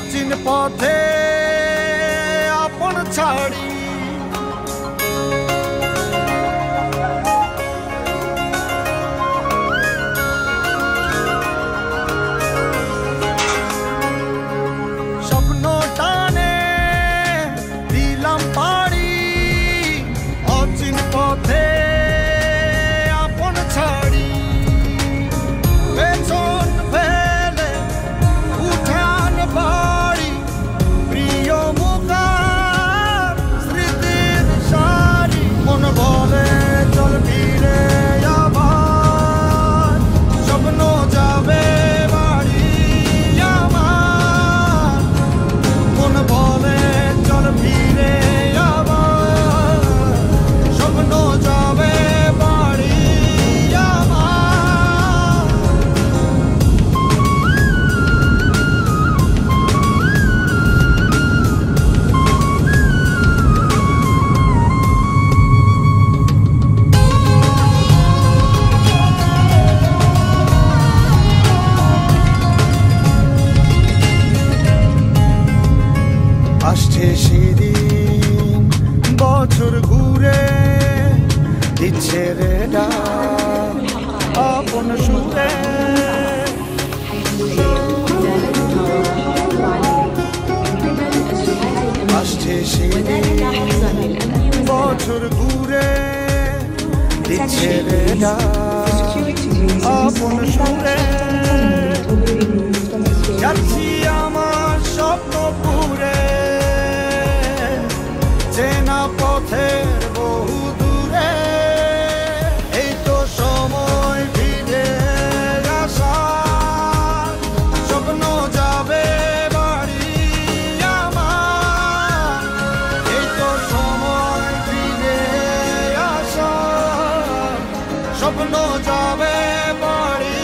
অচিন পথে আপন ছাড়ি স্বপ্ন টানে দিলাম পাড়ি অচিন পথে আপন ছাড়ি পেছন ফেলে উঠান বাড়ি প্রিয় মুখার স্মৃতির সারি মন বলে চল ফিরে আবার স্বপ্ন যাবে বাড়ি আমার মন বলে চল ফিরে আবার স্বপ্ন যাবে বাড়ি আমার আসছে সেদিন বছর ঘুরে দিচ্ছে রে ডাক আপন সুরে আসছে সেদিন বছর ঘুরে দিচ্ছে রে ডাক আপন সুরে যাচ্ছি আমার স্বপ্ন পুরে চেনা পথের বহু দূরে এই তো সময় ফিরে আসার স্বপ্ন যাবে বাড়ি আমার এই তো সময় ফিরে আসার স্বপ্ন যাবে বাড়ি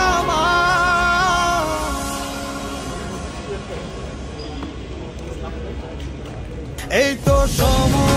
আমার এই তো সময়